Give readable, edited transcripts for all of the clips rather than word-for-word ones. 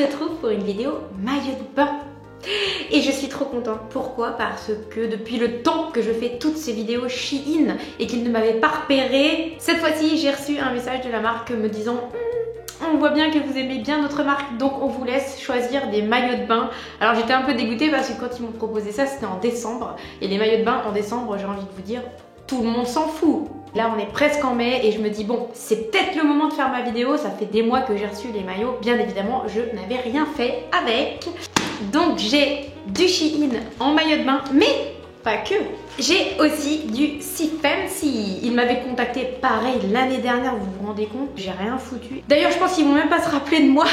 retrouve pour une vidéo maillot de bain. Et je suis trop contente. Pourquoi? Parce que depuis le temps que je fais toutes ces vidéos Shein et qu'ils ne m'avaient pas repéré, cette fois-ci j'ai reçu un message de la marque me disant on voit bien que vous aimez bien notre marque, donc on vous laisse choisir des maillots de bain. Alors j'étais un peu dégoûtée parce que quand ils m'ont proposé ça, c'était en décembre. Et les maillots de bain en décembre, j'ai envie de vous dire, tout le monde s'en fout. Là on est presque en mai et je me dis bon, c'est peut-être le moment de faire ma vidéo. Ça fait des mois que j'ai reçu les maillots. Bien évidemment, je n'avais rien fait avec. Donc j'ai du Shein en maillot de bain, mais pas que. J'ai aussi du Si Fancy. Ils m'avaient contacté pareil l'année dernière, vous vous rendez compte? J'ai rien foutu. D'ailleurs, je pense qu'ils vont même pas se rappeler de moi.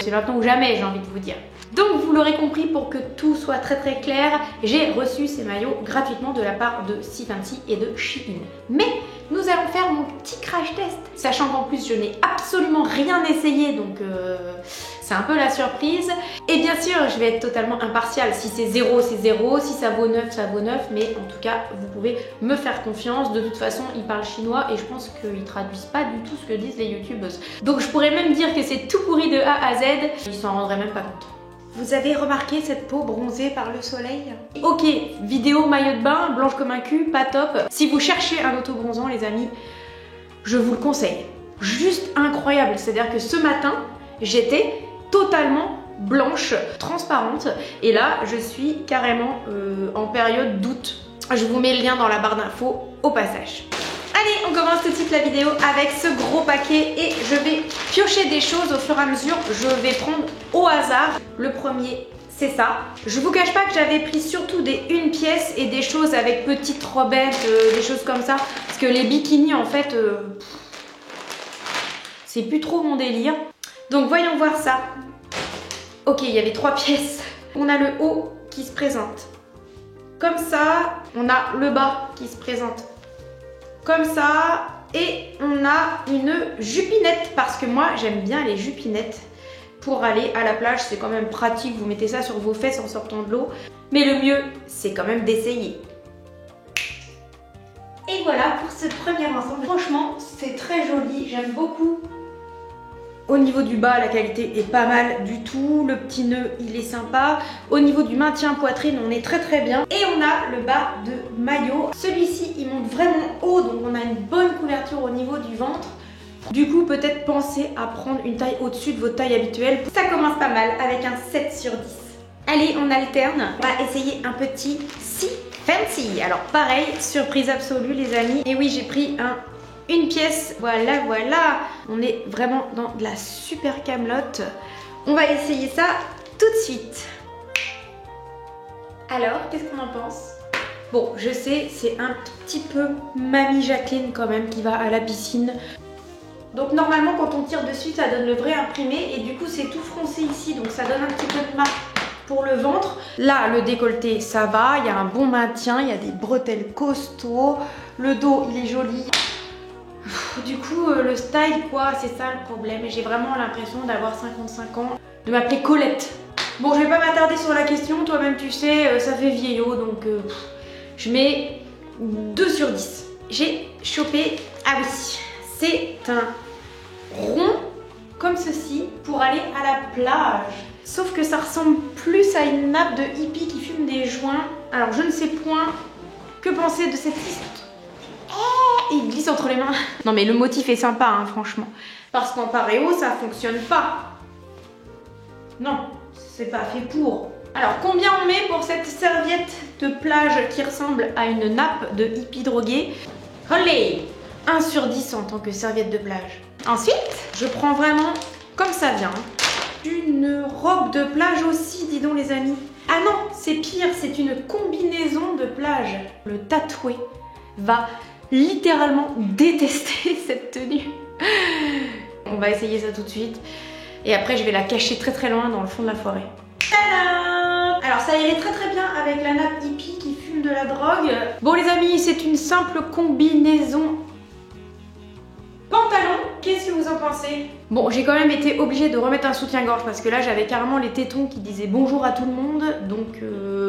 C'est maintenant ou jamais, j'ai envie de vous dire. Donc vous l'aurez compris, pour que tout soit très clair, j'ai reçu ces maillots gratuitement de la part de Si Fancy et de Shein. Mais nous allons faire mon petit crash test, sachant qu'en plus je n'ai absolument rien essayé, donc c'est un peu la surprise. Et bien sûr, je vais être totalement impartiale. Si c'est 0, c'est 0. Si ça vaut 9, ça vaut 9. Mais en tout cas, vous pouvez me faire confiance. De toute façon, ils parlent chinois et je pense qu'ils traduisent pas du tout ce que disent les youtubeuses. Donc je pourrais même dire que c'est tout pourri de A à Z. Ils s'en rendraient même pas compte. Vous avez remarqué cette peau bronzée par le soleil? Ok, vidéo maillot de bain, blanche comme un cul, pas top. Si vous cherchez un auto-bronzant, les amis, je vous le conseille. Juste incroyable. C'est-à-dire que ce matin, j'étais totalement blanche, transparente. Et là, je suis carrément en période d'août. Je vous mets le lien dans la barre d'infos au passage. Allez, on commence tout de suite la vidéo avec ce gros paquet et je vais piocher des choses au fur et à mesure. Je vais prendre au hasard. Le premier, c'est ça. Je vous cache pas que j'avais pris surtout des 1 pièce et des choses avec petites robettes, des choses comme ça. Parce que les bikinis, en fait, c'est plus trop mon délire. Donc voyons voir ça. Ok, il y avait 3 pièces. On a le haut qui se présente. Comme ça, on a le bas qui se présente. Comme ça, et on a une jupinette, parce que moi j'aime bien les jupinettes pour aller à la plage, c'est quand même pratique, vous mettez ça sur vos fesses en sortant de l'eau, mais le mieux c'est quand même d'essayer. Et voilà pour ce premier ensemble, franchement c'est très joli, j'aime beaucoup. Au niveau du bas, la qualité est pas mal du tout. Le petit nœud, il est sympa. Au niveau du maintien poitrine, on est très bien. Et on a le bas de maillot. Celui-ci, il monte vraiment haut, donc on a une bonne couverture au niveau du ventre. Du coup, peut-être pensez à prendre une taille au-dessus de votre taille habituelle. Ça commence pas mal avec un 7 sur 10. Allez, on alterne. On va essayer un petit Si Fancy. Alors pareil, surprise absolue les amis. Et oui, j'ai pris une pièce, voilà, on est vraiment dans de la super camelote. On va essayer ça tout de suite. Alors, qu'est-ce qu'on en pense? Bon, je sais, c'est un petit peu Mamie Jacqueline quand même qui va à la piscine. Donc normalement, quand on tire dessus, ça donne le vrai imprimé et du coup, c'est tout froncé ici, donc ça donne un petit peu de marque pour le ventre. Là, le décolleté, ça va, il y a un bon maintien, il y a des bretelles costauds, le dos, il est joli. Du coup, le style, quoi, c'est ça le problème. J'ai vraiment l'impression d'avoir 55 ans, de m'appeler Colette. Bon, je vais pas m'attarder sur la question, toi-même tu sais, ça fait vieillot, donc je mets 2 sur 10. J'ai chopé, ah oui, c'est un rond comme ceci pour aller à la plage. Sauf que ça ressemble plus à une nappe de hippie qui fume des joints. Alors, je ne sais point que penser de cette histoire. Il glisse entre les mains. Non mais le motif est sympa hein, franchement. Parce qu'en paréo ça fonctionne pas. Non, c'est pas fait pour. Alors combien on met pour cette serviette de plage qui ressemble à une nappe de hippie drogué? Olé! 1 sur 10 en tant que serviette de plage. Ensuite, je prends vraiment comme ça vient. Une robe de plage aussi, dis donc les amis. Ah non, c'est pire, c'est une combinaison de plage. Le tatoué va littéralement détester cette tenue. On va essayer ça tout de suite. Et après, je vais la cacher très loin dans le fond de la forêt. Tadam! Alors ça irait très bien avec la nappe hippie qui fume de la drogue. Bon les amis, c'est une simple combinaison pantalon. Qu'est-ce que vous en pensez? Bon, j'ai quand même été obligée de remettre un soutien-gorge parce que là j'avais carrément les tétons qui disaient bonjour à tout le monde. Donc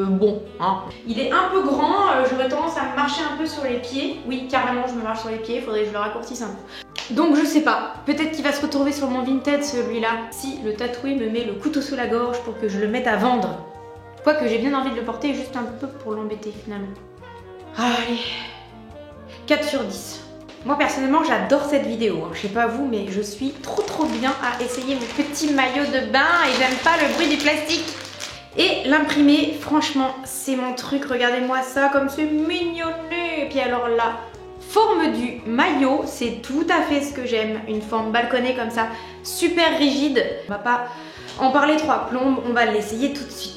bon, hein. Il est un peu grand, j'aurais tendance à me marcher un peu sur les pieds. Oui, carrément je me marche sur les pieds, il faudrait que je le raccourcisse un peu. Donc je sais pas, peut-être qu'il va se retrouver sur mon Vinted celui-là. Si le tatoué me met le couteau sous la gorge pour que je le mette à vendre. Quoique j'ai bien envie de le porter juste un peu pour l'embêter finalement. Allez, 4 sur 10. Moi personnellement j'adore cette vidéo, je sais pas vous mais je suis trop bien à essayer mes petits maillots de bain et j'aime pas le bruit du plastique. Et l'imprimé, franchement c'est mon truc, regardez-moi ça comme c'est mignonné. Et puis alors la forme du maillot, c'est tout à fait ce que j'aime, une forme balconnée comme ça, super rigide. On va pas en parler trois plombes, on va l'essayer tout de suite.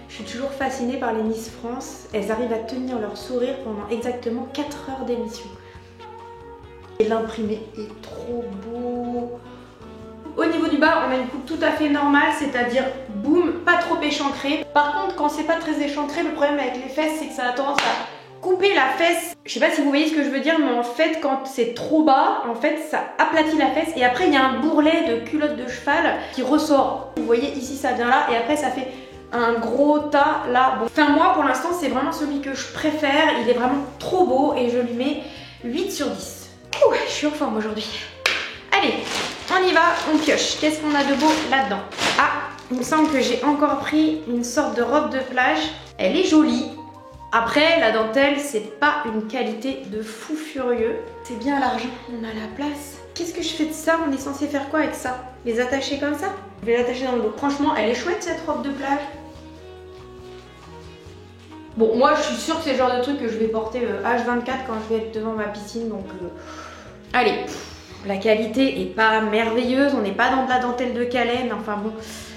Je suis toujours fascinée par les Miss France. Elles arrivent à tenir leur sourire pendant exactement 4 heures d'émission. Et l'imprimé est trop beau. Au niveau du bas, on a une coupe tout à fait normale, c'est-à-dire boum, pas trop échancrée. Par contre, quand c'est pas très échancré, le problème avec les fesses, c'est que ça a tendance à couper la fesse. Je sais pas si vous voyez ce que je veux dire, mais en fait, quand c'est trop bas, en fait, ça aplatit la fesse. Et après, il y a un bourrelet de culotte de cheval qui ressort. Vous voyez, ici, ça vient là, et après, ça fait un gros tas là. Bon. Enfin moi pour l'instant c'est vraiment celui que je préfère, il est vraiment trop beau et je lui mets 8 sur 10. Ouh, je suis en forme aujourd'hui. Allez, on y va, on pioche. Qu'est-ce qu'on a de beau là-dedans? Ah, il me semble que j'ai encore pris une sorte de robe de plage. Elle est jolie. Après la dentelle c'est pas une qualité de fou furieux. C'est bien l'argent, on a la place. Qu'est-ce que je fais de ça? On est censé faire quoi avec ça? Les attacher comme ça? Je vais l'attacher dans le dos. Franchement elle est chouette cette robe de plage. Bon, moi je suis sûre que c'est le genre de truc que je vais porter H24 quand je vais être devant ma piscine, donc allez, la qualité est pas merveilleuse, on n'est pas dans de la dentelle de Calais, mais enfin bon,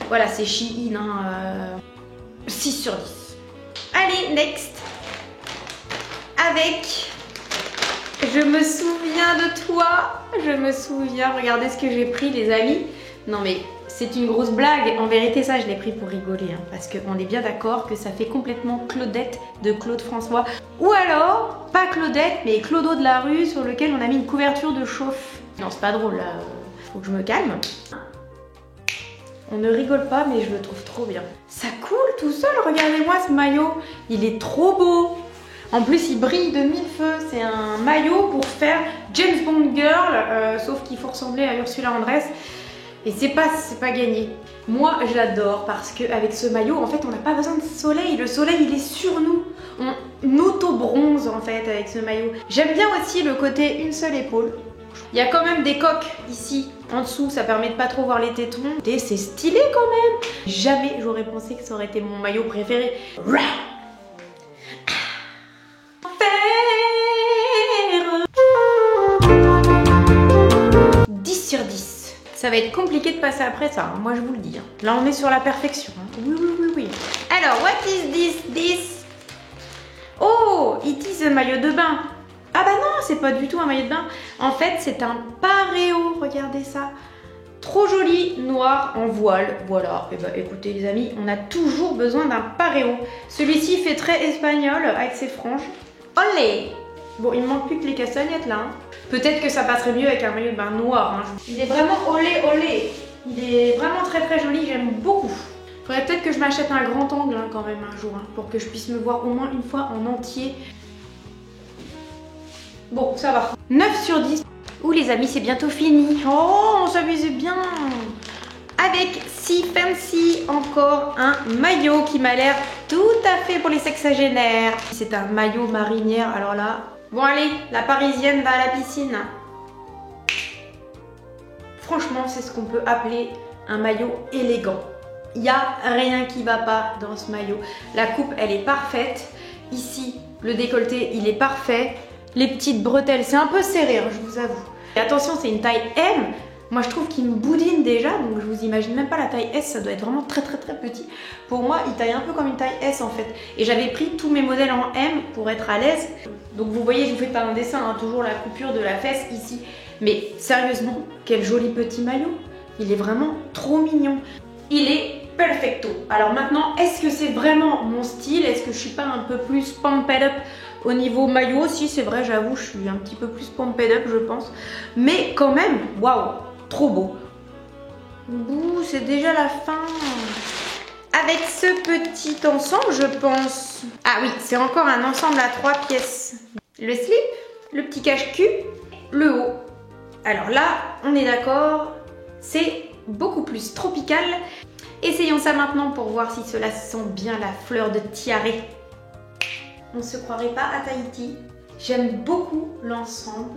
voilà, c'est Shein, hein, 6 sur 10. Allez, next. Avec, je me souviens de toi, je me souviens, regardez ce que j'ai pris les amis. Non mais c'est une grosse blague, en vérité ça je l'ai pris pour rigoler hein, parce qu'on est bien d'accord que ça fait complètement Claudette de Claude François. Ou alors, pas Claudette mais Clodo de la rue sur lequel on a mis une couverture de chauffe. Non c'est pas drôle là, faut que je me calme. On ne rigole pas mais je le trouve trop bien. Ça coule tout seul, regardez-moi ce maillot, il est trop beau. En plus il brille de mille feux, c'est un maillot pour faire James Bond Girl, sauf qu'il faut ressembler à Ursula Andress. Et c'est pas gagné. Moi, j'adore parce qu'avec ce maillot, en fait, on n'a pas besoin de soleil. Le soleil, il est sur nous. On auto-bronze, en fait, avec ce maillot. J'aime bien aussi le côté une seule épaule. Il y a quand même des coques ici, en dessous. Ça permet de pas trop voir les tétons. Et c'est stylé quand même. Jamais j'aurais pensé que ça aurait été mon maillot préféré. 10 sur 10. Ça va être compliqué de passer après ça, hein. Moi je vous le dis. Hein. Là on est sur la perfection. Hein. Oui. Alors, what is this? Oh, it is un maillot de bain. Ah bah non, c'est pas du tout un maillot de bain. En fait, c'est un paréo. Regardez ça. Trop joli, noir en voile. Voilà. Et bah écoutez les amis, on a toujours besoin d'un paréo. Celui-ci fait très espagnol avec ses franges. Olé! Bon, il me manque plus que les castagnettes là. Hein. Peut-être que ça passerait mieux avec un maillot de bain noir. Hein. Il est vraiment olé. Il est vraiment très joli, j'aime beaucoup. Faudrait peut-être que je m'achète un grand angle hein, quand même un jour, hein, pour que je puisse me voir au moins une fois en entier. Bon, ça va. 9 sur 10. Ouh les amis, c'est bientôt fini. Oh, on s'amusait bien. Avec si fancy, encore un maillot qui m'a l'air tout à fait pour les sexagénaires. C'est un maillot marinière, alors là... Bon allez, la parisienne va à la piscine. Franchement, c'est ce qu'on peut appeler un maillot élégant. Il n'y a rien qui va pas dans ce maillot. La coupe, elle est parfaite. Ici, le décolleté, il est parfait. Les petites bretelles, c'est un peu serré, hein, je vous avoue. Et attention, c'est une taille M. Moi, je trouve qu'il me boudine déjà, donc je vous imagine même pas la taille S, ça doit être vraiment très petit. Pour moi, il taille un peu comme une taille S en fait. Et j'avais pris tous mes modèles en M pour être à l'aise. Donc vous voyez, je vous fais pas un dessin, hein, toujours la coupure de la fesse ici. Mais sérieusement, quel joli petit maillot. Il est vraiment trop mignon. Il est perfecto. Alors maintenant, est-ce que c'est vraiment mon style? Est-ce que je suis pas un peu plus pumped up au niveau maillot? Si, c'est vrai, j'avoue, je suis un petit peu plus pumped up, je pense. Mais quand même, waouh, trop beau. Ouh, c'est déjà la fin. Avec ce petit ensemble, je pense. Ah oui, c'est encore un ensemble à 3 pièces. Le slip, le petit cache-cul le haut. Alors là, on est d'accord, c'est beaucoup plus tropical. Essayons ça maintenant pour voir si cela sent bien la fleur de tiare. On ne se croirait pas à Tahiti. J'aime beaucoup l'ensemble.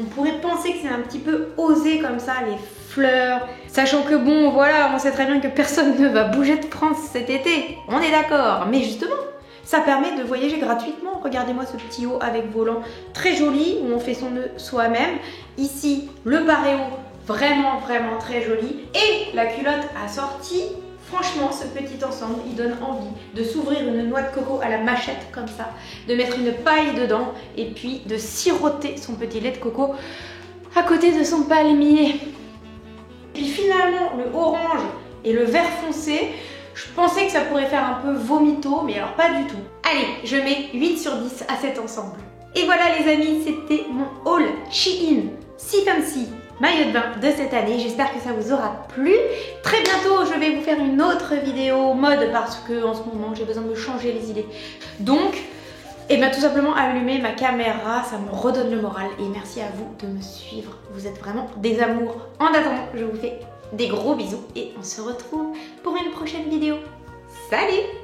On pourrait penser que c'est un petit peu osé comme ça, les fleurs. Sachant que bon, voilà, on sait très bien que personne ne va bouger de France cet été. On est d'accord. Mais justement, ça permet de voyager gratuitement. Regardez-moi ce petit haut avec volant très joli où on fait son nœud soi-même. Ici, le paréo, vraiment très joli. Et la culotte assortie. Franchement, ce petit ensemble, il donne envie de s'ouvrir une noix de coco à la machette comme ça, de mettre une paille dedans et puis de siroter son petit lait de coco à côté de son palmier. Puis finalement, le orange et le vert foncé, je pensais que ça pourrait faire un peu vomito, mais alors pas du tout. Allez, je mets 8 sur 10 à cet ensemble. Et voilà les amis, c'était mon haul Shein Si Fancy maillot de bain de cette année. J'espère que ça vous aura plu. Très bientôt, je vais vous faire une autre vidéo mode parce que en ce moment, j'ai besoin de me changer les idées. Donc, tout simplement allumer ma caméra, ça me redonne le moral. Et merci à vous de me suivre. Vous êtes vraiment des amours. En attendant, je vous fais des gros bisous et on se retrouve pour une prochaine vidéo. Salut!